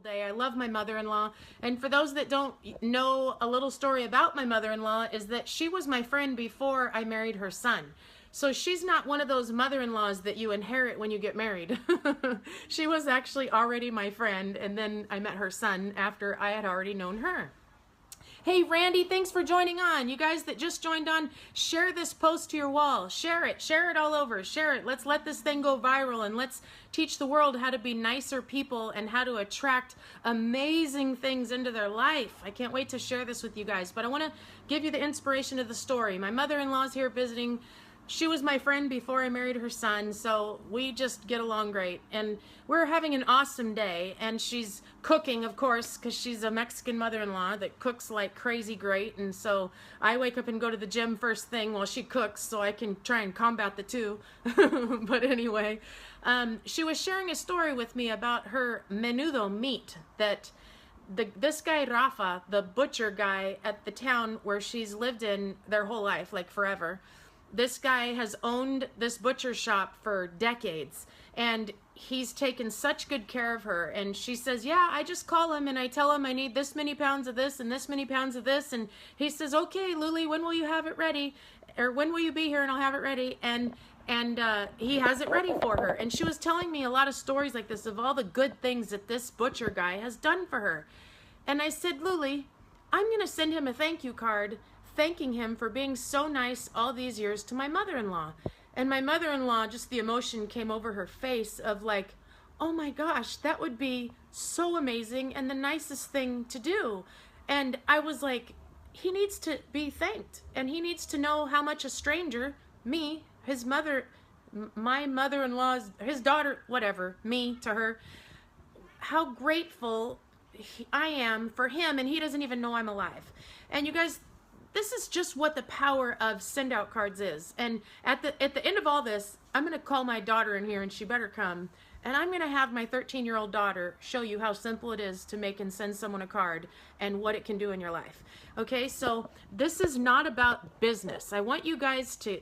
Day. I love my mother-in-law, and for those that don't know, a little story about my mother-in-law is that she was my friend before I married her son. So she's not one of those mother-in-laws that you inherit when you get married. She was actually already my friend, and then I met her son after I had already known her. Hey Randy, thanks for joining on. You guys that just joined on, share this post to your wall. Share it all over. Share it. Let's let this thing go viral, and let's teach the world how to be nicer people and how to attract amazing things into their life. I can't wait to share this with you guys, but I want to give you the inspiration of the story. My mother-in-law's here visiting. She was my friend before I married her son, so we just get along great. And we're having an awesome day, and she's cooking, of course, because she's a Mexican mother-in-law that cooks like crazy great. And so I wake up and go to the gym first thing while she cooks so I can try and combat the two. But anyway, she was sharing a story with me about her menudo meat that this guy Rafa, the butcher guy at the town where she's lived in their whole life, like forever. This guy has owned this butcher shop for decades, and he's taken such good care of her. And she says, yeah, I just call him and I tell him I need this many pounds of this and this many pounds of this. And he says, okay, Luli, when will you have it ready? Or when will you be here and I'll have it ready? And he has it ready for her. And she was telling me a lot of stories like this of all the good things that this butcher guy has done for her. And I said, Luli, I'm going to send him a thank you card thanking him for being so nice all these years to my mother-in-law. And my mother-in-law, just the emotion came over her face of like, oh my gosh, that would be so amazing and the nicest thing to do. And I was like, he needs to be thanked, and he needs to know how much a stranger, me, his mother, my mother-in-law's, his daughter, whatever, me to her, how grateful I am for him, and he doesn't even know I'm alive. And you guys, this is just what the power of send out cards is. And at the end of all this, I'm going to call my daughter in here, and she better come. And I'm going to have my 13-year-old daughter show you how simple it is to make and send someone a card and what it can do in your life. Okay, so this is not about business. I want you guys to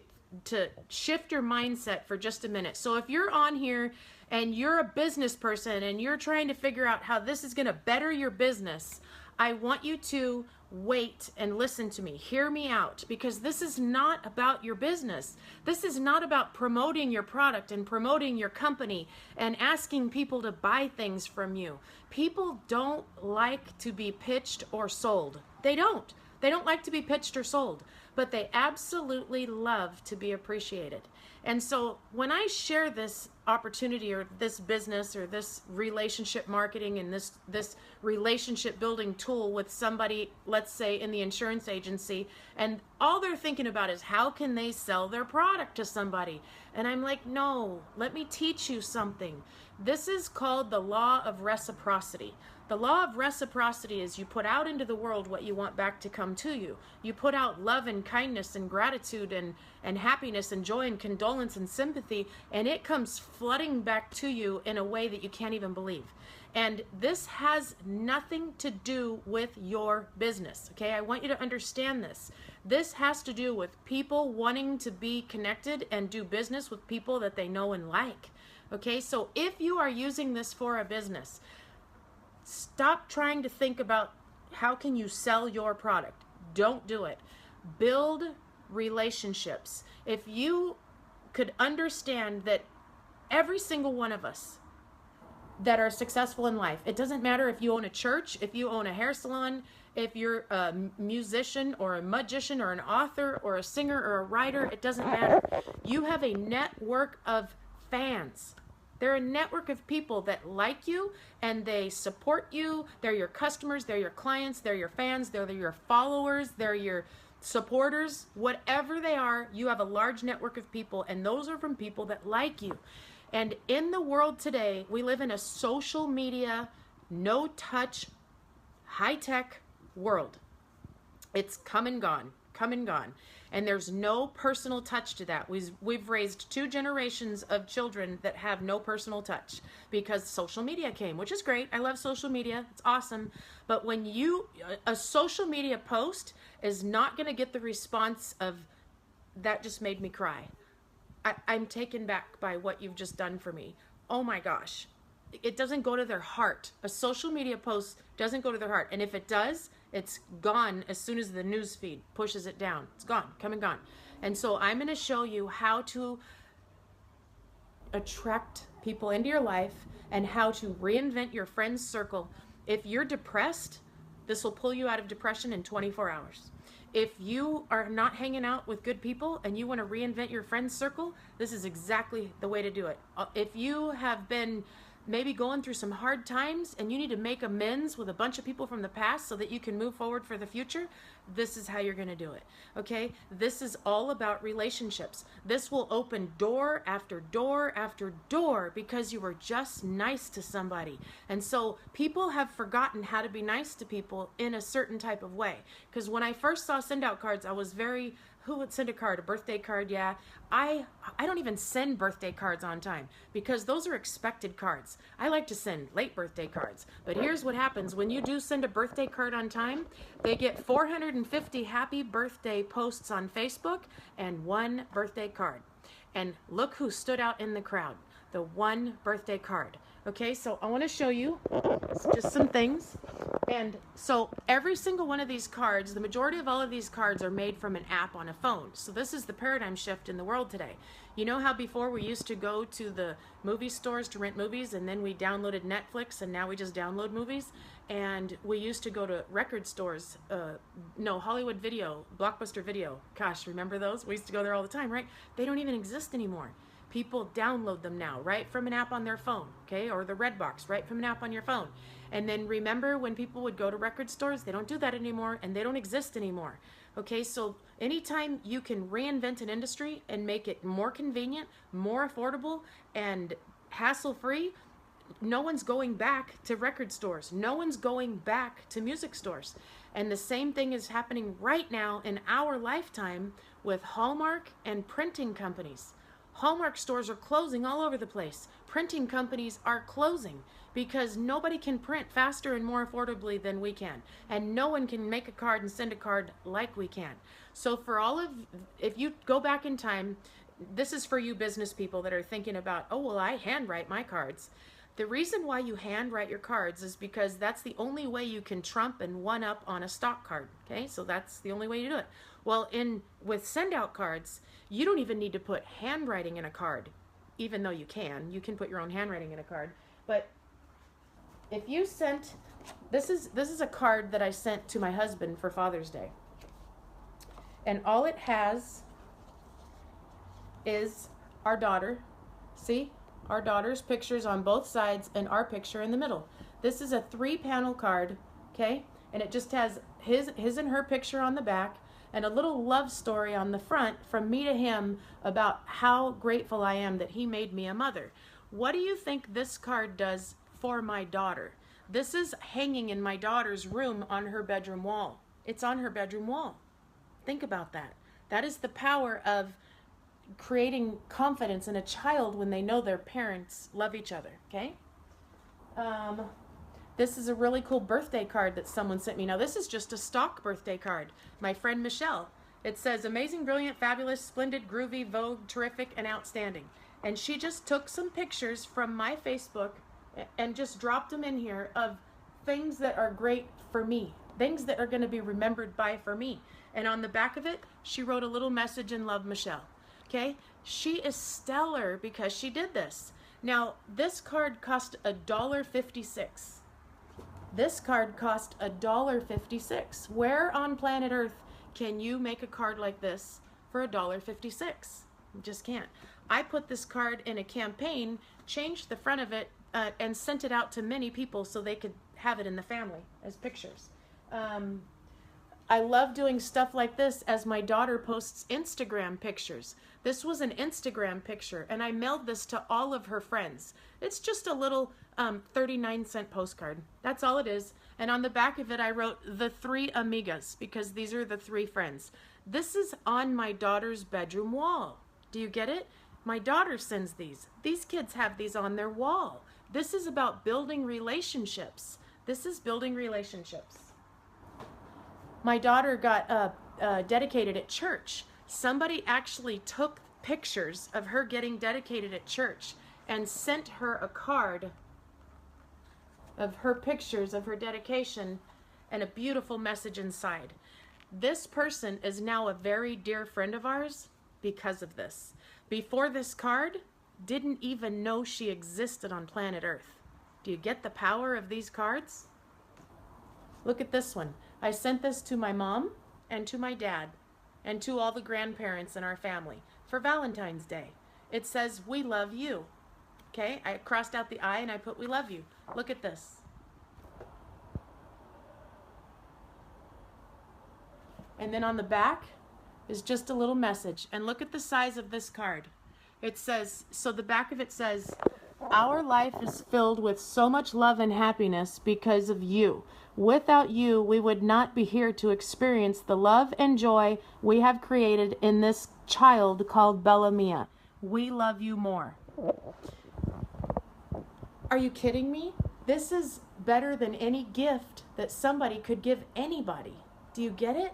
shift your mindset for just a minute. So if you're on here and you're a business person and you're trying to figure out how this is going to better your business, I want you to wait and listen to me. Hear me out, because this is not about your business. This is not about promoting your product and promoting your company and asking people to buy things from you. People don't like to be pitched or sold. They don't. They don't like to be pitched or sold, but they absolutely love to be appreciated. And so when I share this opportunity or this business or this relationship marketing and this relationship building tool with somebody, let's say in the insurance agency, and all they're thinking about is how can they sell their product to somebody? And I'm like, no, let me teach you something. This is called the law of reciprocity. The law of reciprocity is you put out into the world what you want back to come to you. You put out love and kindness and gratitude and happiness and joy and condolence and sympathy, and it comes flooding back to you in a way that you can't even believe. And this has nothing to do with your business, okay? I want you to understand this. This has to do with people wanting to be connected and do business with people that they know and like, okay? So if you are using this for a business, stop trying to think about how can you sell your product. Don't do it. Build relationships. If you could understand that every single one of us that are successful in life, it doesn't matter if you own a church, if you own a hair salon, if you're a musician or a magician or an author or a singer or a writer, it doesn't matter. You have a network of fans. They're a network of people that like you and they support you. They're your customers, they're your clients, they're your fans, they're your followers, they're your supporters. Whatever they are, you have a large network of people, and those are from people that like you. And in the world today, we live in a social media, no-touch, high-tech world. It's come and gone, come and gone. And there's no personal touch to that. We've raised 2 generations of children that have no personal touch because social media came, which is great. I love social media. It's awesome. But when a social media post is not going to get the response of, that just made me cry. I'm taken back by what you've just done for me. Oh my gosh. it doesn't go to their heart. A social media post doesn't go to their heart. And if it does, it's gone as soon as the news feed pushes it down. It's gone, come and gone. And so I'm going to show you how to attract people into your life and how to reinvent your friends circle. If you're depressed, this will pull you out of depression in 24 hours. If you are not hanging out with good people and you want to reinvent your friends circle, this is exactly the way to do it. If you have been maybe going through some hard times and you need to make amends with a bunch of people from the past so that you can move forward for the future, this is how you're going to do it. Okay? This is all about relationships. This will open door after door after door because you were just nice to somebody. And so people have forgotten how to be nice to people in a certain type of way. Because when I first saw send out cards, I was very, who would send a card? A birthday card? Yeah. I don't even send birthday cards on time because those are expected cards. I like to send late birthday cards. But here's what happens. When you do send a birthday card on time, they get 450 happy birthday posts on Facebook and 1 birthday card. And look who stood out in the crowd. The 1 birthday card. Okay, so I want to show you just some things. And so every single one of these cards, the majority of all of these cards are made from an app on a phone. So this is the paradigm shift in the world today. You know how before we used to go to the movie stores to rent movies, and then we downloaded Netflix, and now we just download movies? And we used to go to record stores, Hollywood Video, Blockbuster Video. Gosh, remember those? We used to go there all the time, right? They don't even exist anymore. People download them now, right from an app on their phone, okay? Or the Redbox, right from an app on your phone. And then remember when people would go to record stores? They don't do that anymore, and they don't exist anymore. Okay, so anytime you can reinvent an industry and make it more convenient, more affordable, and hassle-free, no one's going back to record stores. No one's going back to music stores. And the same thing is happening right now in our lifetime with Hallmark and printing companies. Hallmark stores are closing all over the place. Printing companies are closing because nobody can print faster and more affordably than we can. And no one can make a card and send a card like we can. So for all of, if you go back in time, this is for you business people that are thinking about, oh, well, I handwrite my cards. The reason why you handwrite your cards is because that's the only way you can trump and one up on a stock card. Okay, so that's the only way to do it. Well, with send out cards, you don't even need to put handwriting in a card, even though you can. You can put your own handwriting in a card. But if you sent, this is a card that I sent to my husband for Father's Day. And all it has is our daughter. See? Our daughter's pictures on both sides and our picture in the middle. This is a 3-panel card, okay? And it just has his and her picture on the back and a little love story on the front from me to him about how grateful I am that he made me a mother. What do you think this card does for my daughter? This is hanging in my daughter's room on her bedroom wall. It's on her bedroom wall. Think about that. That is the power of creating confidence in a child when they know their parents love each other, okay? This is a really cool birthday card that someone sent me. Now, this is just a stock birthday card. My friend Michelle. It says, amazing, brilliant, fabulous, splendid, groovy, vogue, terrific, and outstanding. And she just took some pictures from my Facebook and just dropped them in here of things that are great for me, things that are going to be remembered by for me. And on the back of it, she wrote a little message in love, Michelle. Okay, she is stellar because she did this. Now, this card cost $1.56. This card cost $1.56. Where on planet Earth can you make a card like this for $1.56? You just can't. I put this card in a campaign, changed the front of it, and sent it out to many people so they could have it in the family as pictures. I love doing stuff like this as my daughter posts Instagram pictures. This was an Instagram picture, and I mailed this to all of her friends. It's just a little 39-cent postcard. That's all it is. And on the back of it, I wrote the 3 amigas, because these are the 3 friends. This is on my daughter's bedroom wall. Do you get it? My daughter sends these. These kids have these on their wall. This is about building relationships. This is building relationships. My daughter got dedicated at church. Somebody actually took pictures of her getting dedicated at church and sent her a card of her pictures of her dedication and a beautiful message inside. This person is now a very dear friend of ours because of this. Before this card, didn't even know she existed on planet Earth. Do you get the power of these cards? Look at this one. I sent this to my mom and to my dad and to all the grandparents in our family for Valentine's Day. It says, "We love you." Okay, I crossed out the I and I put, "We love you." Look at this. And then on the back is just a little message. And look at the size of this card. It says, so the back of it says, "Our life is filled with so much love and happiness because of you. Without you, we would not be here to experience the love and joy we have created in this child called Bella Mia. We love you more." Are you kidding me? This is better than any gift that somebody could give anybody. Do you get it?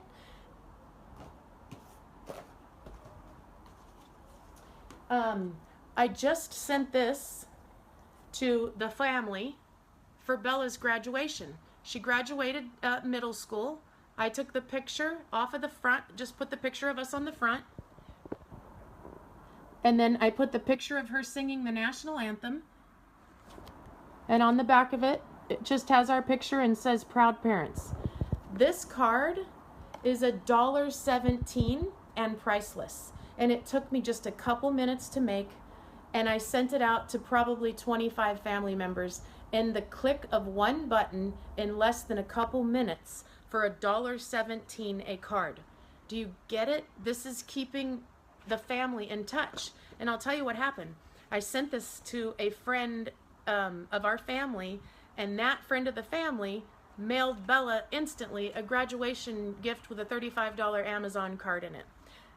I just sent this to the family for Bella's graduation. She graduated middle school. I took the picture off of the front, just put the picture of us on the front. And then I put the picture of her singing the national anthem. And on the back of it, it just has our picture and says "Proud Parents." This card is $1.17 and priceless. And it took me just a couple minutes to make, and I sent it out to probably 25 family members in the click of one button in less than a couple minutes for $1.17 a card. Do you get it? This is keeping the family in touch. And I'll tell you what happened. I sent this to a friend of our family, and that friend of the family mailed Bella instantly a graduation gift with a $35 Amazon card in it.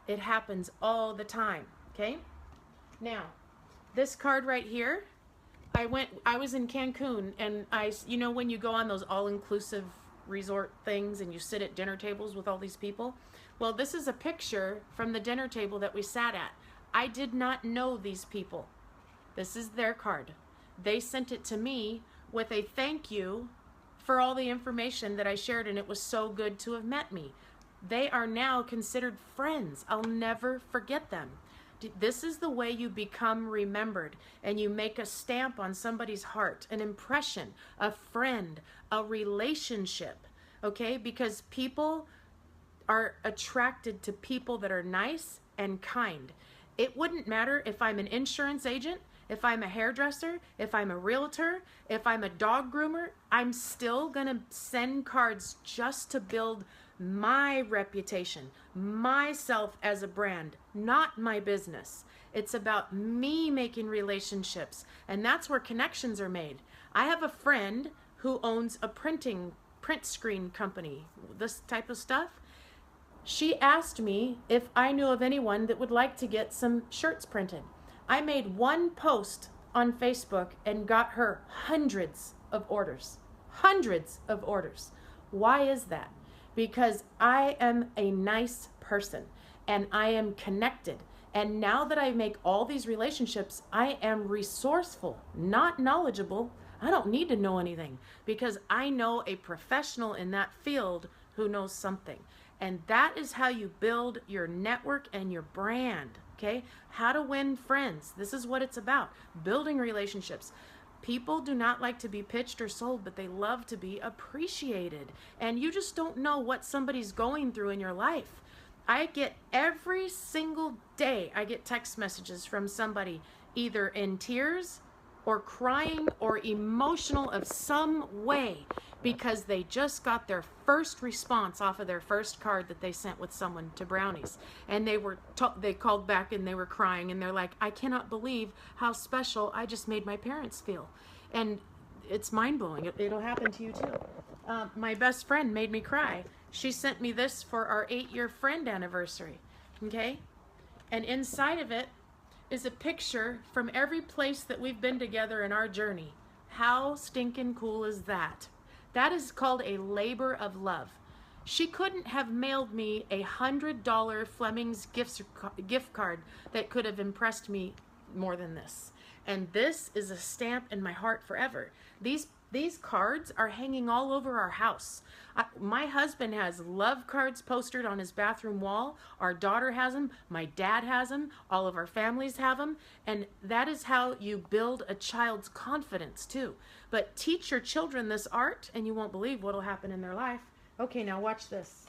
It happens all the time, okay? Now, this card right here, I was in Cancun, and you know when you go on those all-inclusive resort things and you sit at dinner tables with all these people? Well, this is a picture from the dinner table that we sat at. I did not know these people. This is their card. They sent it to me with a thank you for all the information that I shared, and it was so good to have met me. They are now considered friends. I'll never forget them. This is the way you become remembered, and you make a stamp on somebody's heart, an impression, a friend, a relationship, okay? Because people are attracted to people that are nice and kind. It wouldn't matter if I'm an insurance agent, if I'm a hairdresser, if I'm a realtor, if I'm a dog groomer, I'm still gonna send cards just to build my reputation, myself as a brand, not my business. It's about me making relationships, and that's where connections are made. I have a friend who owns a print screen company, this type of stuff. She asked me if I knew of anyone that would like to get some shirts printed. I made one post on Facebook and got her hundreds of orders. Hundreds of orders. Why is that? Because I am a nice person and I am connected. And now that I make all these relationships, I am resourceful, not knowledgeable. I don't need to know anything because I know a professional in that field who knows something. And that is how you build your network and your brand, okay? How to win friends. This is what it's about, building relationships. People do not like to be pitched or sold, but they love to be appreciated. And you just don't know what somebody's going through in your life. I get every single day, I get text messages from somebody either in tears or crying or emotional of some way because they just got their first response off of their first card that they sent with someone to Brownies. And they called back and they were crying and they're like, "I cannot believe how special I just made my parents feel." And it's mind-blowing. It'll happen to you too. My best friend made me cry. She sent me this for our 8-year friend anniversary, okay? And inside of it is a picture from every place that we've been together in our journey. How stinking cool is that? That is called a labor of love. She couldn't have mailed me a $100 Fleming's gift card that could have impressed me more than this. And this is a stamp in my heart forever. These These cards are hanging all over our house. My husband has love cards posted on his bathroom wall. Our daughter has them. My dad has them. All of our families have them. And that is how you build a child's confidence too. But teach your children this art and you won't believe what will happen in their life. Okay, now watch this.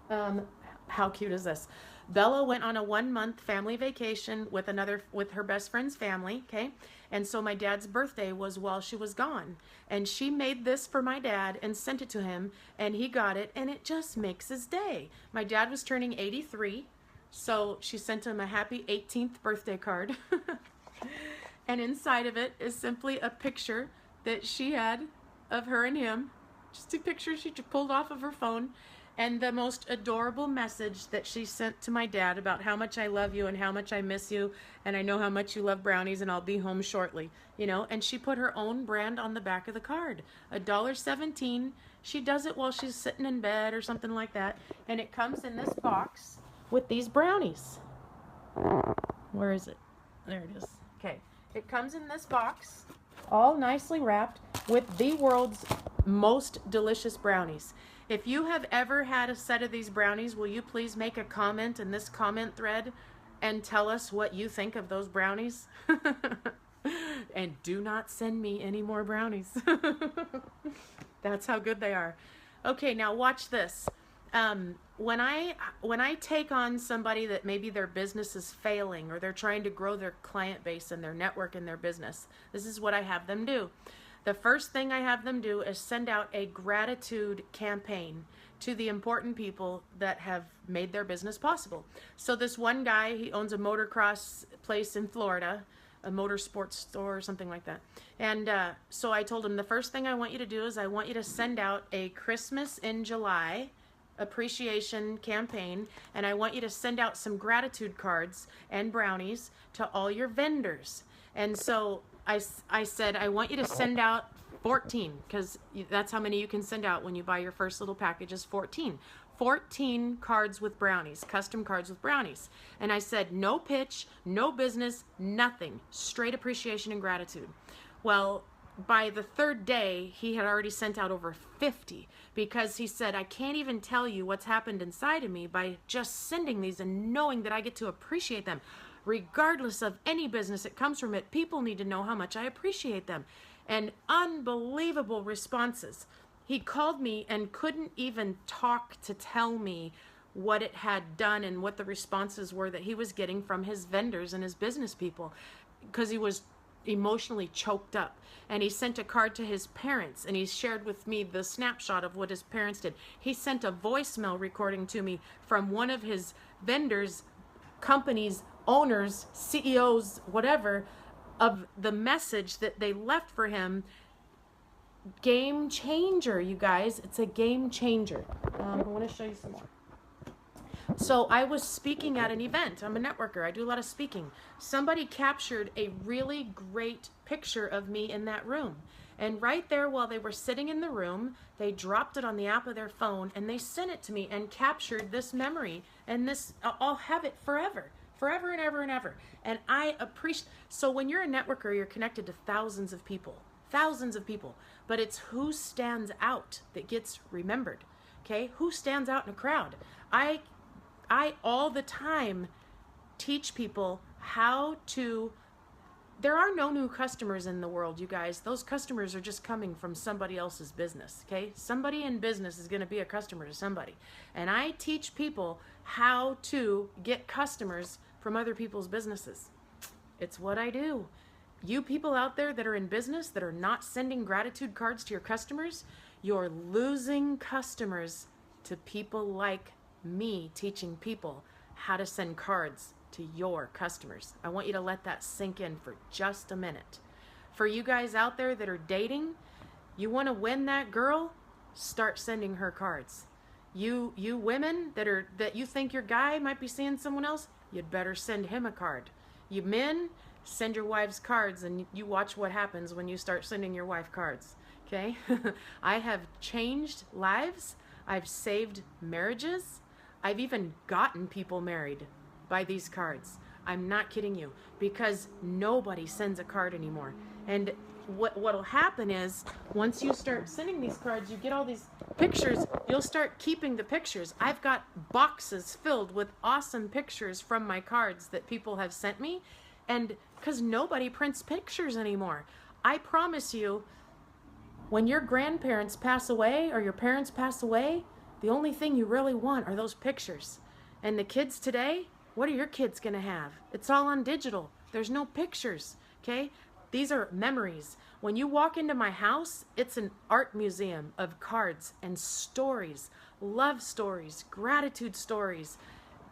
How cute is this? Bella went on a 1-month family vacation with her best friend's family, okay? And so my dad's birthday was while she was gone. And she made this for my dad and sent it to him, and he got it, and it just makes his day. My dad was turning 83, so she sent him a happy 18th birthday card. And inside of it is simply a picture that she had of her and him. Just a picture she pulled off of her phone. And the most adorable message that she sent to my dad about how much I love you and how much I miss you, and I know how much you love brownies, and I'll be home shortly, you know. And she put her own brand on the back of the card, $1.17. She does it while she's sitting in bed or something like that, and it comes in this box with these brownies. Where is it? There it is. Okay, it comes in this box, all nicely wrapped, with the world's most delicious brownies. If you have ever had a set of these brownies, will you please make a comment in this comment thread and tell us what you think of those brownies? And do not send me any more brownies. That's how good they are. Okay, now watch this. When I take on somebody that maybe their business is failing or they're trying to grow their client base and their network in their business, this is what I have them do. The first thing I have them do is send out a gratitude campaign to the important people that have made their business possible. So this one guy, he owns a motocross place in Florida, a motorsports store or something like that. And so I told him, the first thing I want you to do is I want you to send out a Christmas in July appreciation campaign, and I want you to send out some gratitude cards and brownies to all your vendors. And so I said, I want you to send out 14, because that's how many you can send out when you buy your first little package is 14. 14 cards with brownies, custom cards with brownies. And I said, no pitch, no business, nothing, straight appreciation and gratitude. Well, by the third day, he had already sent out over 50, because he said, I can't even tell you what's happened inside of me by just sending these and knowing that I get to appreciate them. Regardless of any business that comes from it, people need to know how much I appreciate them. And unbelievable responses. He called me and couldn't even talk to tell me what it had done and what the responses were that he was getting from his vendors and his business people, because he was emotionally choked up. And he sent a card to his parents, and he shared with me the snapshot of what his parents did. He sent a voicemail recording to me from one of his vendors, companies, owners, CEOs, whatever, of the message that they left for him. Game changer, you guys. It's a game changer. I want to show you some more. So I was speaking at an event. I'm a networker. I do a lot of speaking. Somebody captured a really great picture of me in that room. And right there while they were sitting in the room, they dropped it on the app of their phone and they sent it to me and captured this memory. And this, I'll have it forever. Forever and ever and ever. And I appreciate, so when you're a networker, you're connected to thousands of people, but it's who stands out that gets remembered. Okay, who stands out in a crowd? I all the time teach people how to, there are no new customers in the world, you guys. Those customers are just coming from somebody else's business, okay? Somebody in business is going to be a customer to somebody. And I teach people how to get customers from other people's businesses. It's what I do. You people out there that are in business that are not sending gratitude cards to your customers, you're losing customers to people like me teaching people how to send cards to your customers. I want you to let that sink in for just a minute. For you guys out there that are dating, you want to win that girl, start sending her cards. You women that you think your guy might be seeing someone else, you'd better send him a card. You men, send your wives cards, and you watch what happens when you start sending your wife cards. Okay? I have changed lives. I've saved marriages. I've even gotten people married by these cards. I'm not kidding you, because nobody sends a card anymore. And what'll happen is once you start sending these cards, you get all these pictures, you'll start keeping the pictures. I've got boxes filled with awesome pictures from my cards that people have sent me, and because nobody prints pictures anymore. I promise you, when your grandparents pass away or your parents pass away, the only thing you really want are those pictures. And the kids today, what are your kids going to have? It's all on digital. There's no pictures, okay? These are memories. When you walk into my house, it's an art museum of cards and stories, love stories, gratitude stories,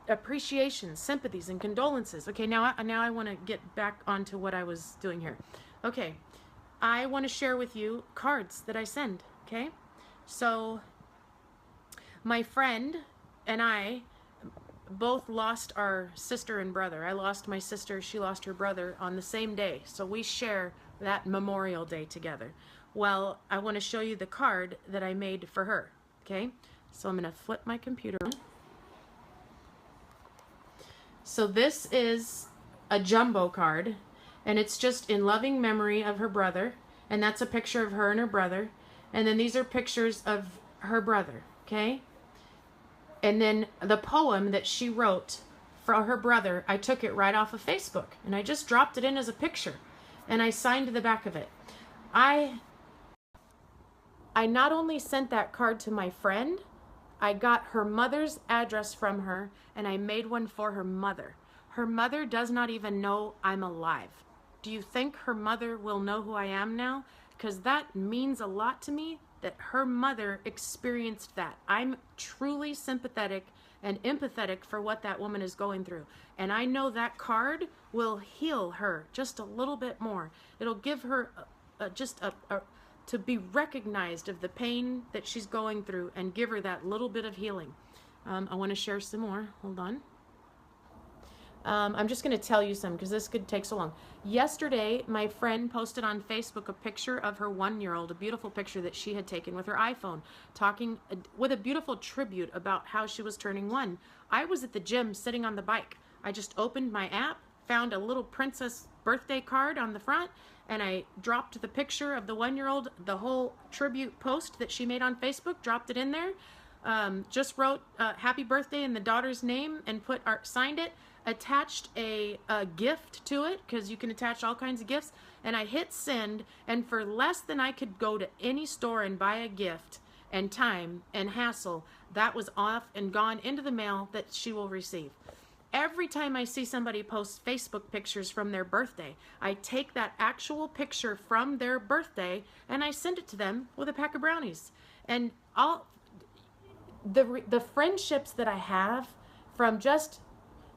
appreciation, sympathies, and condolences. Okay, now I want to get back onto what I was doing here. Okay, I want to share with you cards that I send, okay? So my friend and I both lost our sister and brother. I lost my sister, she lost her brother on the same day. So we share that Memorial Day together. Well, I want to show you the card that I made for her, okay? So I'm going to flip my computer on. So this is a jumbo card, and it's just in loving memory of her brother, and that's a picture of her and her brother, and then these are pictures of her brother, okay? And then the poem that she wrote for her brother, I took it right off of Facebook, and I just dropped it in as a picture, and I signed the back of it. I not only sent that card to my friend, I got her mother's address from her, and I made one for her mother. Her mother does not even know I'm alive. Do you think her mother will know who I am now? Because that means a lot to me, that her mother experienced that. I'm truly sympathetic and empathetic for what that woman is going through. And I know that card will heal her just a little bit more. It'll give her to be recognized of the pain that she's going through and give her that little bit of healing. I want to share some more. Hold on. I'm just going to tell you some because this could take so long. Yesterday, my friend posted on Facebook a picture of her 1-year-old, a beautiful picture that she had taken with her iPhone, talking with a beautiful tribute about how she was turning 1. I was at the gym sitting on the bike. I just opened my app, found a little princess birthday card on the front, and I dropped the picture of the 1-year-old, the whole tribute post that she made on Facebook, dropped it in there, just wrote happy birthday in the daughter's name and signed it, attached a gift to it because you can attach all kinds of gifts, and I hit send, and for less than I could go to any store and buy a gift and time and hassle, that was off and gone into the mail that she will receive. Every time I see somebody post Facebook pictures from their birthday, I take that actual picture from their birthday and I send it to them with a pack of brownies. And the friendships that I have from just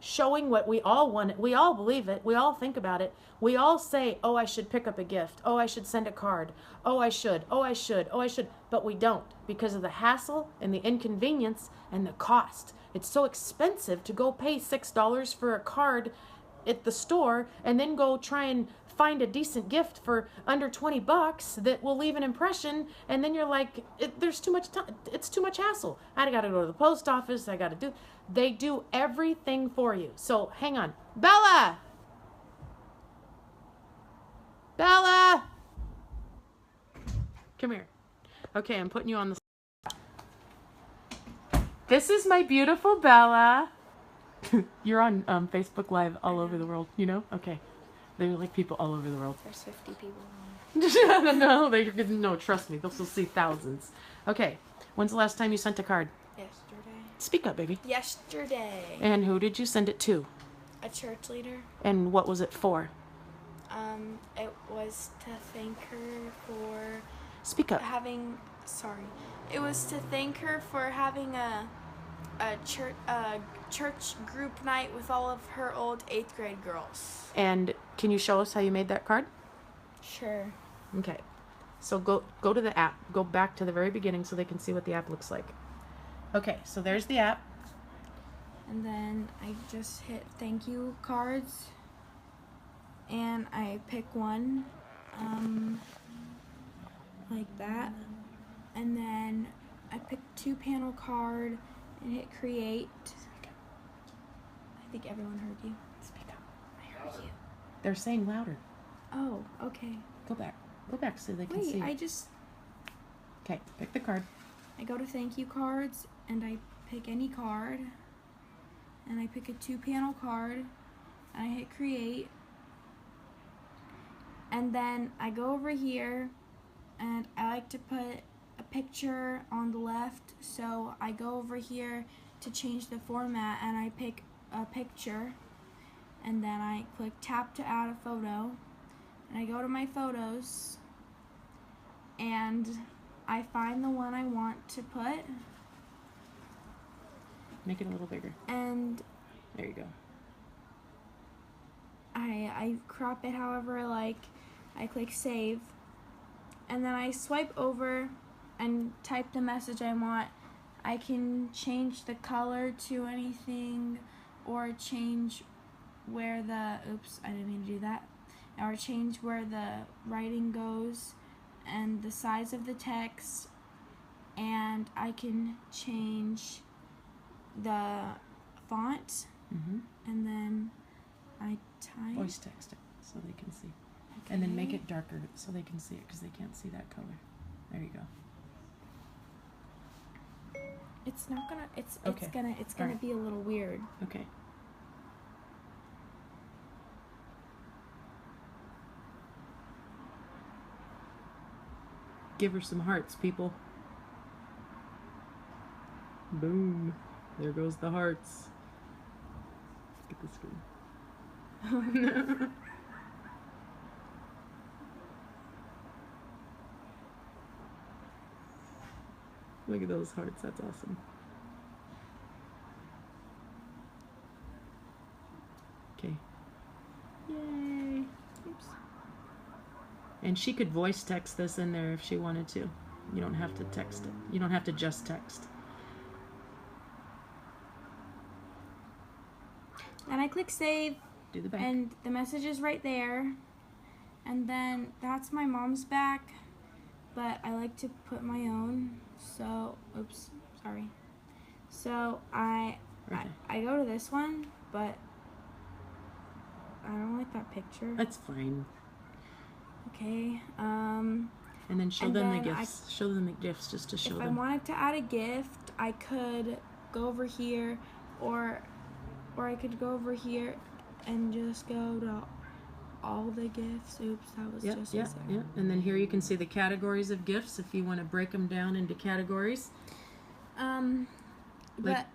showing what we all want, we all believe it, we all think about it, we all say, oh, I should pick up a gift, oh, I should send a card, oh, I should, oh, I should, oh, I should, but we don't because of the hassle and the inconvenience and the cost. It's so expensive to go pay $6 for a card at the store and then go try and find a decent gift for under 20 bucks that will leave an impression, and then you're like, there's too much time, it's too much hassle. I gotta go to the post office, they do everything for you. So hang on. Bella! Bella! Come here. Okay, I'm putting you on the This is my beautiful Bella. You're on Facebook Live all over the world, you know? Okay. They're like people all over the world. There's 50 people. No, trust me. They'll still see thousands. Okay. When's the last time you sent a card? Yesterday. Speak up, baby. Yesterday. And who did you send it to? A church leader. And what was it for? It was to thank her for... Speak up. It was to thank her for having a church group night with all of her old 8th grade girls. And can you show us how you made that card? Sure. Okay. So go to the app. Go back to the very beginning so they can see what the app looks like. Okay, so there's the app. And then I just hit thank you cards. And I pick one. Like that. And then I pick 2-panel card and hit create. I think everyone heard you. Speak up. I heard you. They're saying louder. Oh, okay. Go back. Go back so they can Wait, see. Okay, pick the card. I go to thank you cards and I pick any card. And I pick a 2-panel card. And I hit create. And then I go over here and I like to put a picture on the left. So I go over here to change the format and I pick a picture. And then I click tap to add a photo. And I go to my photos. And I find the one I want to put. Make it a little bigger. And there you go. I crop it however I like. I click save. And then I swipe over and type the message I want. I can change the color to anything or change where the, oops, I didn't mean to do that. Or change where the writing goes and the size of the text. And I can change the font. And then I type. Voice text it so they can see. Okay. And then make it darker so they can see it because they can't see that color. There you go. It's not gonna. It's Okay. It's gonna Right. be a little weird. Okay. Give her some hearts, people. Boom. There goes the hearts. Look at the screen. Look at those hearts. That's awesome. Okay. Yay. Oops. And she could voice text this in there if she wanted to. You don't have to text it. You don't have to just text. And I click save. Do the back. And the message is right there. And then that's my mom's back. But I like to put my own. So, oops, sorry. So I go to this one, but I don't like that picture. That's fine. Okay. And then show And them then the gifts. Show them the gifts just to show If I them. wanted to add a gift, I could go over here, or I could go over here and just go to all the gifts. Oops, that was just a second. Yeah. And then here you can see the categories of gifts if you want to break them down into categories. But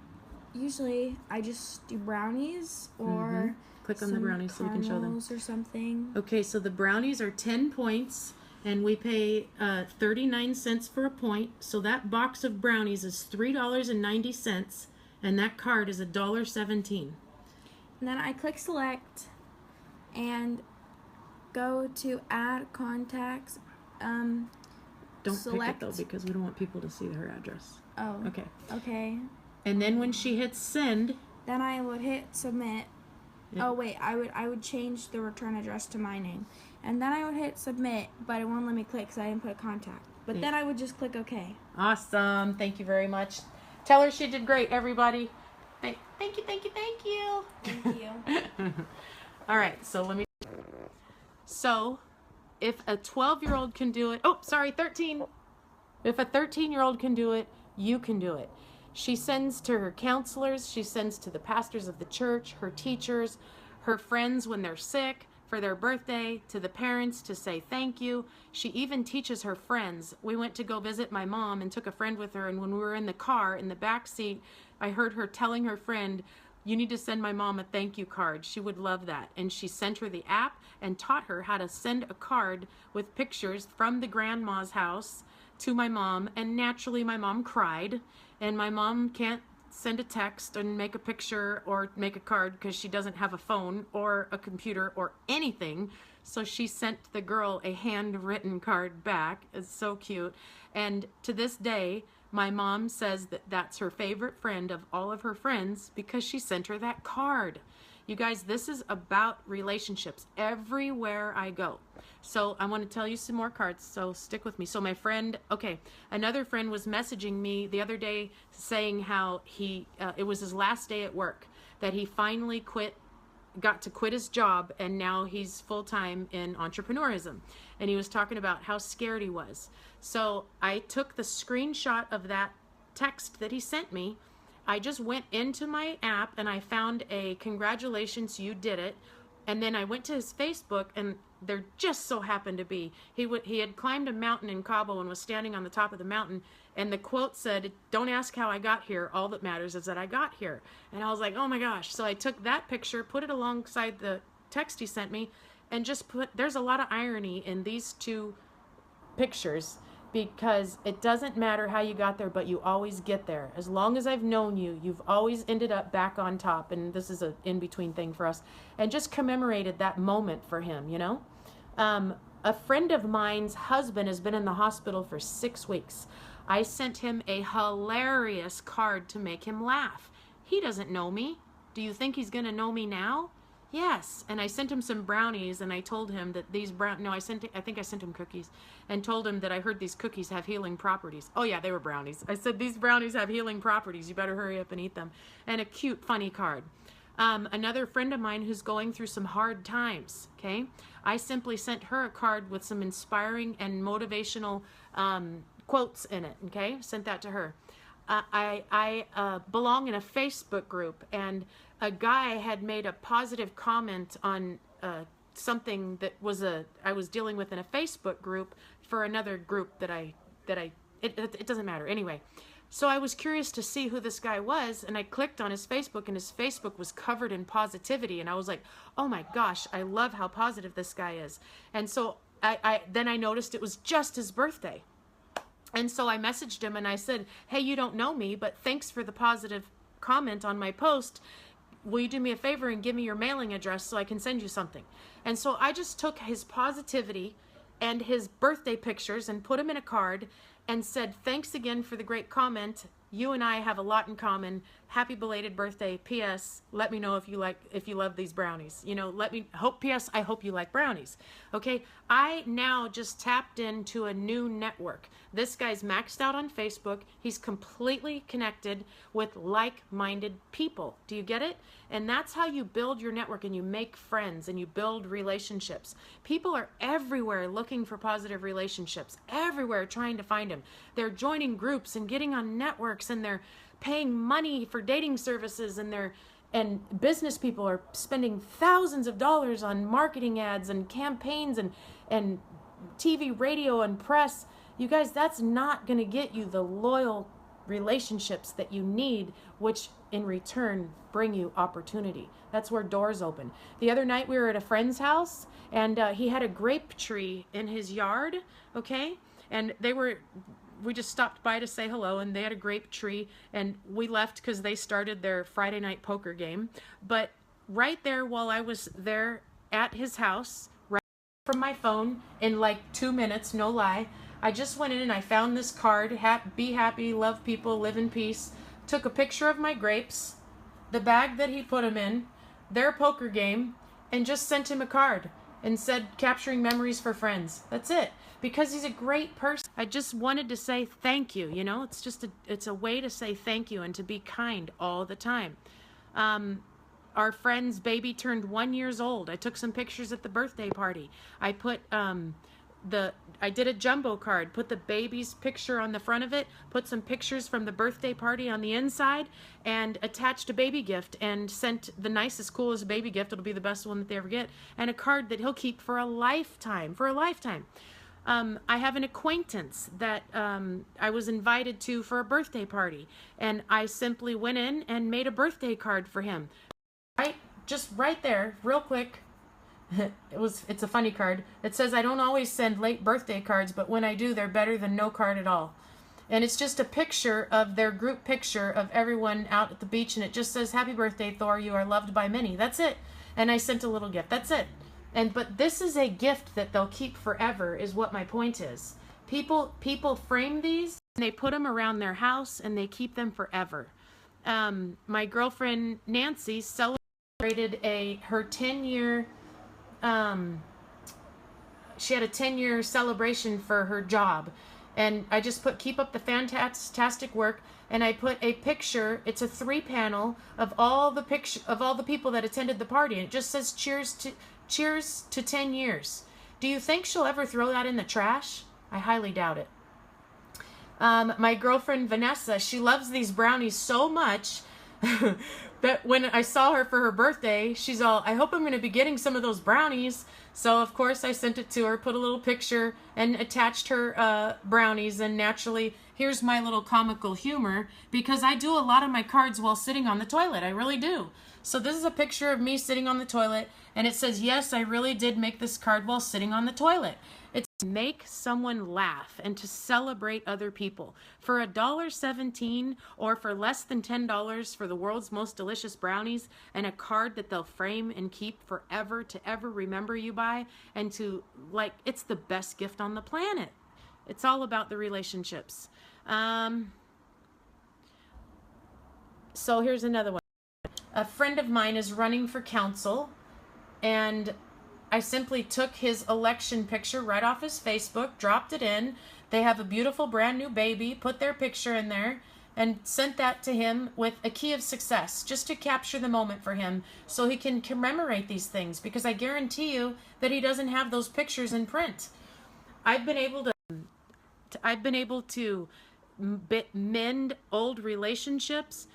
usually I just do brownies or Click on the brownies so we can show them. caramels or something. Okay, so the brownies are 10 points, and we pay 39 cents for a point. So that box of brownies is $3.90, and that card is $1.17. And then I click select and go to add contacts. Don't select. pick it though because we don't want people to see her address. Oh. Okay. Okay. And then when she hits send, Then I would hit submit. Yeah. Oh wait, I would change the return address to my name, and then I would hit submit, but it won't let me click because I didn't put a contact. But then I would just click OK. awesome. Thank you very much. Tell her she did great, everybody. Thank you. Thank you. All right, so let me. So, if a 12-year-old can do it, 13. If a 13-year-old can do it, you can do it. She sends to her counselors, she sends to the pastors of the church, her teachers, her friends when they're sick, for their birthday, to the parents to say thank you. She even teaches her friends. We went to go visit my mom and took a friend with her, and when we were in the car, in the back seat, I heard her telling her friend, "You need to send my mom a thank you card. She would love that." And she sent her the app and taught her how to send a card with pictures from the grandma's house to my mom, and naturally my mom cried, and my mom can't send a text and make a picture or make a card because she doesn't have a phone or a computer or anything. So she sent the girl a handwritten card back. It's so cute. And to this day, my mom says that that's her favorite friend of all of her friends because she sent her that card. You guys, this is about relationships everywhere I go. So I want to tell you some more cards, so stick with me. So my friend, another friend was messaging me the other day saying how it was his last day at work, that he finally quit got to quit his job, and now he's full-time in entrepreneurism. And he was talking about how scared he was. So I took the screenshot of that text that he sent me. I just went into my app and I found a congratulations, you did it. And then I went to his Facebook, and there just so happened to be, he had climbed a mountain in Cabo and was standing on the top of the mountain, and the quote said, "Don't ask how I got here, all that matters is that I got here." And I was like, oh my gosh. So I took that picture, put it alongside the text he sent me, and just there's a lot of irony in these two pictures, because it doesn't matter how you got there, but you always get there. As long as I've known you, you've always ended up back on top, and this is an in-between thing for us, and just commemorated that moment for him, you know? A friend of mine's husband has been in the hospital for 6 weeks. I sent him a hilarious card to make him laugh. He doesn't know me. Do you think he's gonna know me now? Yes. And I sent him some brownies, and I told him that these I think I sent him cookies, and told him that I heard these cookies have healing properties. Oh yeah, they were brownies. I said, these brownies have healing properties. You better hurry up and eat them. And a cute, funny card. Another friend of mine who's going through some hard times, okay? I simply sent her a card with some inspiring and motivational quotes in it, okay? Sent that to her. I belong in a Facebook group, and a guy had made a positive comment on something that I was dealing with in a Facebook group for another group it doesn't matter. Anyway, so I was curious to see who this guy was, and I clicked on his Facebook, and his Facebook was covered in positivity, and I was like, oh my gosh, I love how positive this guy is. And so then I noticed it was just his birthday. And so I messaged him and I said, hey, you don't know me, but thanks for the positive comment on my post. Will you do me a favor and give me your mailing address so I can send you something? And so I just took his positivity and his birthday pictures and put them in a card and said, thanks again for the great comment. You and I have a lot in common. Happy belated birthday. P.S. Let me know if you love these brownies. You know, P.S. I hope you like brownies. Okay, I now just tapped into a new network. This guy's maxed out on Facebook. He's completely connected with like-minded people. Do you get it? And that's how you build your network, and you make friends, and you build relationships. People are everywhere looking for positive relationships, everywhere trying to find them. They're joining groups and getting on networks, and they're paying money for dating services, and business people are spending thousands of dollars on marketing ads and campaigns and TV, radio, and press. You guys, that's not going to get you the loyal relationships that you need, which in return bring you opportunity. That's where doors open. The other night we were at a friend's house, and he had a grape tree in his yard, okay? And we just stopped by to say hello, and they had a grape tree, and we left because they started their Friday night poker game. But right there, while I was there at his house, right from my phone, in like 2 minutes, no lie, I just went in and I found this card, be happy, love people, live in peace, took a picture of my grapes, the bag that he put them in, their poker game, and just sent him a card and said, capturing memories for friends. That's it. Because he's a great person. I just wanted to say thank you. You know, it's a way to say thank you and to be kind all the time. Our friend's baby turned 1 year old. I took some pictures at the birthday party. I put I did a jumbo card, put the baby's picture on the front of it, put some pictures from the birthday party on the inside, and attached a baby gift and sent the nicest, coolest baby gift. It'll be the best one that they ever get, and a card that he'll keep for a lifetime, I have an acquaintance that I was invited to for a birthday party, and I simply went in and made a birthday card for him. Just right there, real quick. It's a funny card. It says, I don't always send late birthday cards, but when I do, they're better than no card at all. And it's just a picture of their group picture of everyone out at the beach, and it just says, happy birthday, Thor, you are loved by many. That's it. And I sent a little gift. That's it. But this is a gift that they'll keep forever, is what my point is. People frame these, and they put them around their house, and they keep them forever. My girlfriend Nancy celebrated her 10-year she had a 10-year celebration for her job, And I just put keep up the fantastic work, and I put a picture. It's a 3-panel of all the people that attended the party, and it just says cheers to 10 years. Do you think she'll ever throw that in the trash? I highly doubt it. My girlfriend Vanessa, she loves these brownies so much that when I saw her for her birthday, she's all, I hope I'm going to be getting some of those brownies. So of course I sent it to her, put a little picture, and attached her brownies. And naturally, here's my little comical humor, because I do a lot of my cards while sitting on the toilet. I really do. So this is a picture of me sitting on the toilet, and it says, yes, I really did make this card while sitting on the toilet. It's to make someone laugh and to celebrate other people. For $1.17 or for less than $10 for the world's most delicious brownies and a card that they'll frame and keep forever to ever remember you by, and to, like, it's the best gift on the planet. It's all about the relationships. So here's another one. A friend of mine is running for council, and I simply took his election picture right off his Facebook, dropped it in. They have a beautiful brand new baby, put their picture in there, and sent that to him with a key of success, just to capture the moment for him so he can commemorate these things, because I guarantee you that he doesn't have those pictures in print. I've been able to mend old relationships.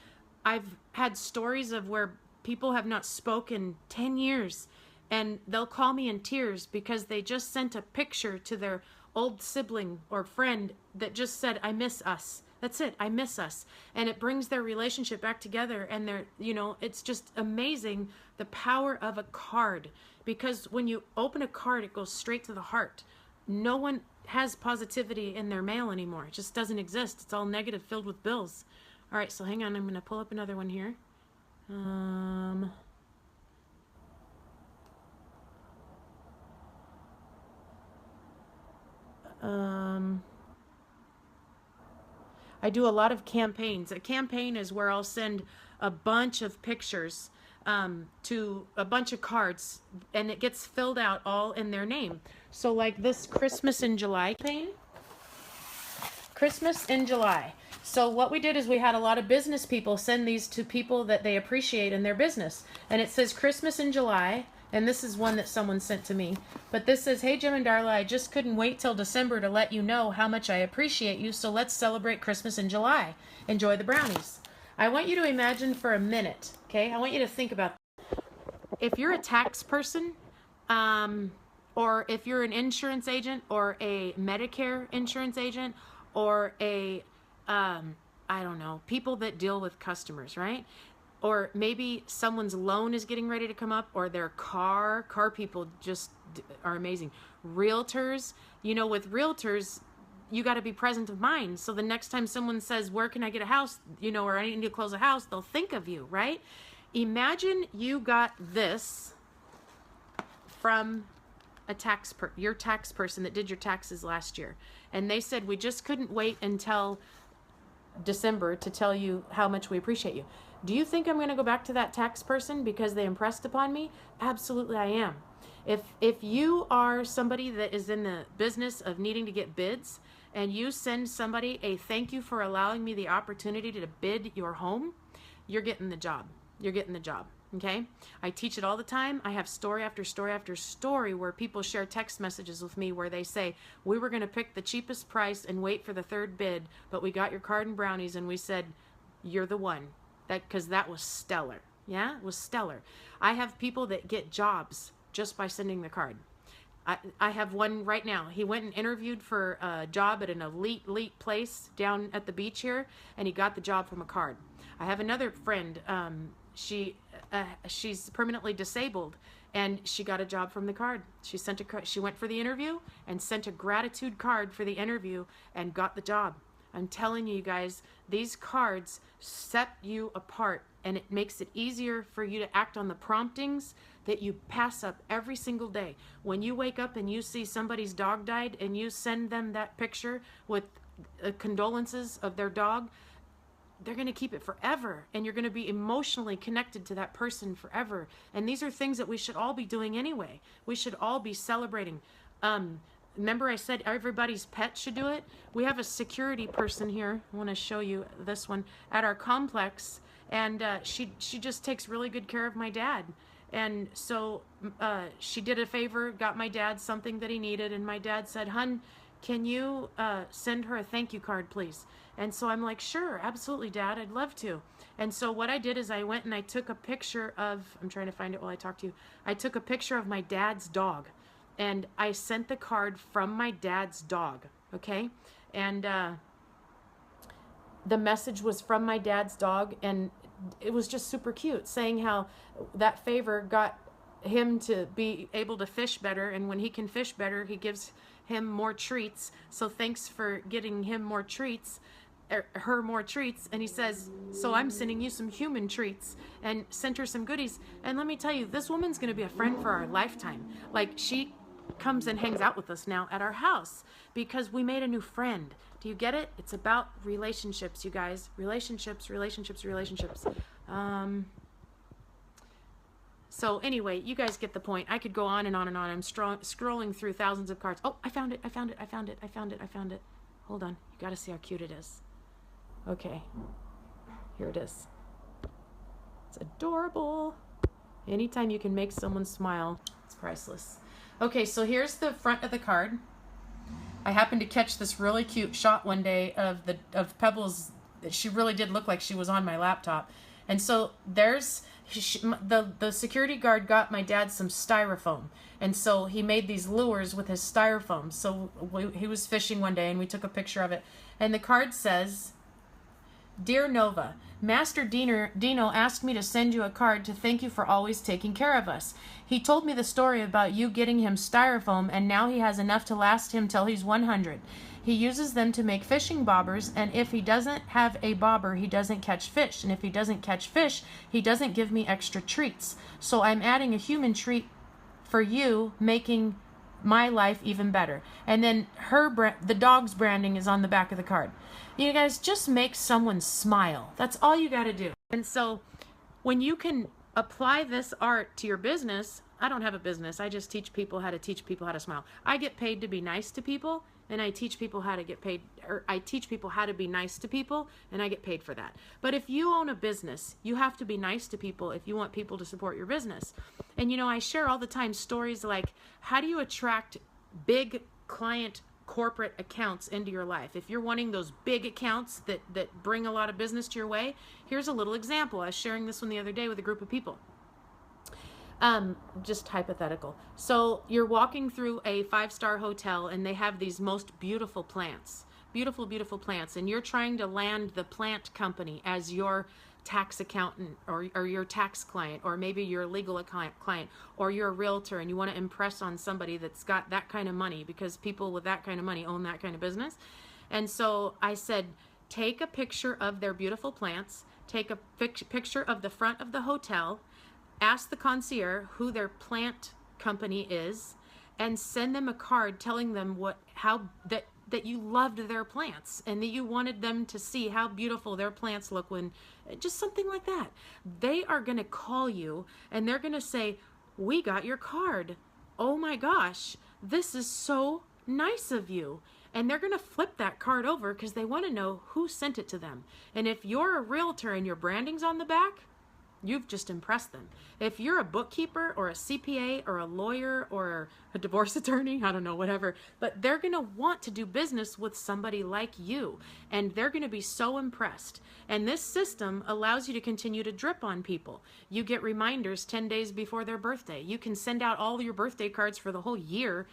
I've had stories of where people have not spoken 10 years, and they'll call me in tears because they just sent a picture to their old sibling or friend that just said, I miss us. That's it, I miss us. And it brings their relationship back together, and they're, you know, it's just amazing the power of a card, because when you open a card, it goes straight to the heart. No one has positivity in their mail anymore. It just doesn't exist. It's all negative, filled with bills. All right, so hang on, I'm going to pull up another one here. I do a lot of campaigns. A campaign is where I'll send a bunch of pictures to a bunch of cards, and it gets filled out all in their name. So like this Christmas in July campaign. Christmas in July. So what we did is we had a lot of business people send these to people that they appreciate in their business. And it says Christmas in July. And this is one that someone sent to me. But this says, hey, Jim and Darla, I just couldn't wait till December to let you know how much I appreciate you. So let's celebrate Christmas in July. Enjoy the brownies. I want you to imagine for a minute, okay? I want you to think about if you're a tax person, or if you're an insurance agent or a Medicare insurance agent, or a, I don't know, people that deal with customers, right? Or maybe someone's loan is getting ready to come up, or their car people just are amazing. Realtors, you know, with realtors, you got to be present of mind. So the next time someone says, where can I get a house, you know, or I need to close a house, they'll think of you, right? Imagine you got this from a your tax person that did your taxes last year, and they said, we just couldn't wait until December to tell you how much we appreciate you. Do you think I'm going to go back to that tax person because they impressed upon me? Absolutely I am. If you are somebody that is in the business of needing to get bids, and you send somebody a thank you for allowing me the opportunity to bid your home, you're getting the job. You're getting the job. Okay? I teach it all the time. I have story after story after story where people share text messages with me where they say, we were going to pick the cheapest price and wait for the third bid, but we got your card and brownies and we said, you're the one. Because that was stellar. Yeah, it was stellar. I have people that get jobs just by sending the card. I have one right now. He went and interviewed for a job at an elite place down at the beach here, and he got the job from a card. I have another friend. She's permanently disabled, and she got a job from the card. She went for the interview and sent a gratitude card for the interview and got the job. I'm telling you guys, these cards set you apart, and it makes it easier for you to act on the promptings that you pass up every single day. When you wake up and you see somebody's dog died and you send them that picture with condolences of their dog, they're going to keep it forever, and you're going to be emotionally connected to that person forever. And these are things that we should all be doing anyway. We should all be celebrating. remember I said everybody's pet should do it? We have a security person here. I want to show you this one at our complex, and she just takes really good care of my dad. And so she did a favor, got my dad something that he needed, and my dad said, "Hun, can you send her a thank you card, please?" And so I'm like, "Sure, absolutely, Dad, I'd love to." And so what I did is I went and I took a picture of, I'm trying to find it while I talk to you. I took a picture of my dad's dog, and I sent the card from my dad's dog, okay? And the message was from my dad's dog, and it was just super cute, saying how that favor got him to be able to fish better, and when he can fish better, he gives him more treats. So thanks for getting him more treats, her more treats. And he says, so I'm sending you some human treats, and sent her some goodies. And let me tell you, this woman's going to be a friend for our lifetime. Like, she comes and hangs out with us now at our house because we made a new friend. Do you get it? It's about relationships, you guys. Relationships, relationships, relationships. So anyway, you guys get the point. I could go on and on and on. I'm scrolling through thousands of cards. Oh, I found it. I found it. I found it. I found it. I found it. Hold on. You got to see how cute it is. Okay. Here it is. It's adorable. Anytime you can make someone smile, it's priceless. Okay, so here's the front of the card. I happened to catch this really cute shot one day of Pebbles. She really did look like she was on my laptop. And so there's the security guard got my dad some styrofoam, and so he made these lures with his styrofoam. So he was fishing one day, and we took a picture of it. And the card says, "Dear Nova, Master Dino asked me to send you a card to thank you for always taking care of us. He told me the story about you getting him styrofoam, and now he has enough to last him till he's 100. He uses them to make fishing bobbers, and if he doesn't have a bobber, he doesn't catch fish. And if he doesn't catch fish, he doesn't give me extra treats. So I'm adding a human treat for you, making my life even better." And then the dog's branding is on the back of the card. You guys, just make someone smile. That's all you got to do. And so when you can apply this art to your business, I don't have a business. I just teach people how to smile. I get paid to be nice to people, and I teach people how to get paid, or I teach people how to be nice to people, and I get paid for that. But if you own a business, you have to be nice to people if you want people to support your business. And you know, I share all the time stories like, how do you attract big client corporate accounts into your life? If you're wanting those big accounts that bring a lot of business to your way, here's a little example. I was sharing this one the other day with a group of people. Just hypothetical. So you're walking through a 5-star hotel, and they have these most beautiful plants, beautiful, beautiful plants, and you're trying to land the plant company as your tax accountant or your tax client, or maybe your legal client, or you're a realtor and you want to impress on somebody that's got that kind of money, because people with that kind of money own that kind of business. And so I said, take a picture of their beautiful plants, take a picture of the front of the hotel, ask the concierge who their plant company is, and send them a card telling them that you loved their plants and that you wanted them to see how beautiful their plants look when, just something like that. They are going to call you and they're going to say, "We got your card. Oh my gosh, this is so nice of you." And they're going to flip that card over because they want to know who sent it to them. And if you're a realtor and your branding's on the back, you've just impressed them. If you're a bookkeeper or a CPA or a lawyer or a divorce attorney, I don't know, whatever, but they're going to want to do business with somebody like you, and they're going to be so impressed. And this system allows you to continue to drip on people. You get reminders 10 days before their birthday. You can send out all your birthday cards for the whole year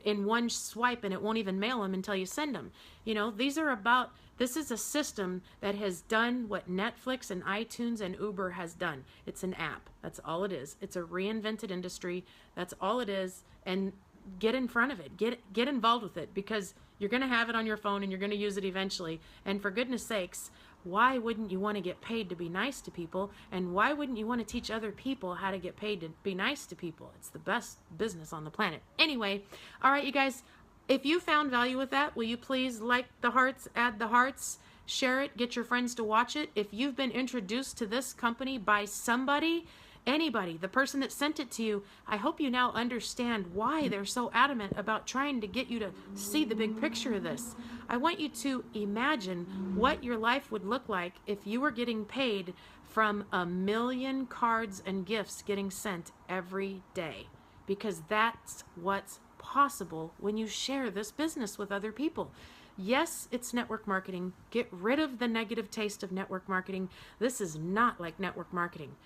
in one swipe, and it won't even mail them until you send them. You know, this is a system that has done what Netflix and iTunes and Uber has done. It's an app. That's all it is. It's a reinvented industry. That's all it is. And get in front of it. Get involved with it, because you're going to have it on your phone and you're going to use it eventually. And for goodness sakes, why wouldn't you want to get paid to be nice to people? And why wouldn't you want to teach other people how to get paid to be nice to people? It's the best business on the planet. Anyway, all right, you guys. If you found value with that, will you please like the hearts, add the hearts, share it, get your friends to watch it. If you've been introduced to this company by somebody, Anybody, the person that sent it to you, I hope you now understand why they're so adamant about trying to get you to see the big picture of this. I want you to imagine what your life would look like if you were getting paid from 1 million cards and gifts getting sent every day, because that's what's possible when you share this business with other people. Yes, it's network marketing. Get rid of the negative taste of network marketing. This is not like network marketing.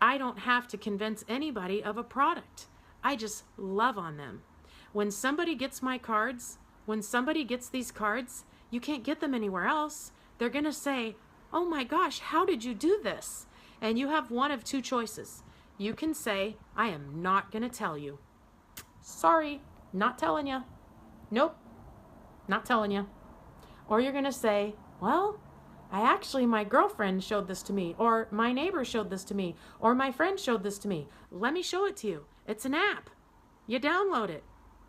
I don't have to convince anybody of a product. I just love on them. When somebody gets my cards, when somebody gets these cards, you can't get them anywhere else. They're going to say, "Oh my gosh, how did you do this?" And you have one of two choices. You can say, "I am not going to tell you." Sorry, not telling you. Nope, not telling you. Or you're going to say, "Well, my girlfriend showed this to me, or my neighbor showed this to me, or my friend showed this to me. Let me show it to you. It's an app. You download it.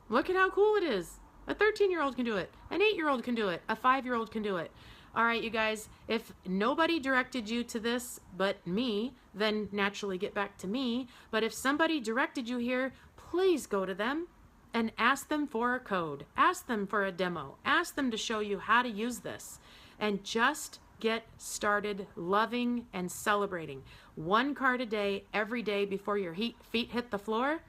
Look at how cool it is. A 13-year-old can do it. An 8-year-old can do it. A 5-year-old can do it." All right, you guys, if nobody directed you to this but me, then naturally get back to me. But if somebody directed you here, please go to them and ask them for a code. Ask them for a demo. Ask them to show you how to use this. And just get started loving and celebrating. 1 card a day, every day before your feet hit the floor,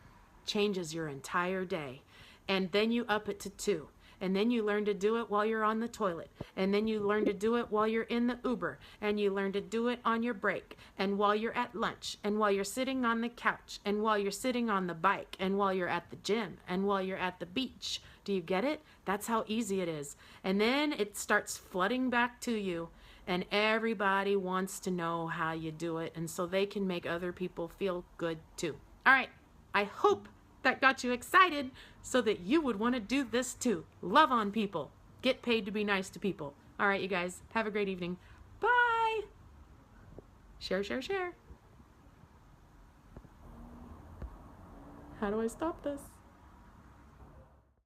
changes your entire day. And then you up it to 2. And then you learn to do it while you're on the toilet. And then you learn to do it while you're in the Uber. And you learn to do it on your break. And while you're at lunch. And while you're sitting on the couch. And while you're sitting on the bike. And while you're at the gym. And while you're at the beach. Do you get it? That's how easy it is. And then it starts flooding back to you. And everybody wants to know how you do it. And so they can make other people feel good too. All right. I hope that got you excited so that you would want to do this too. Love on people. Get paid to be nice to people. All right, you guys. Have a great evening. Bye. Share, share, share. How do I stop this?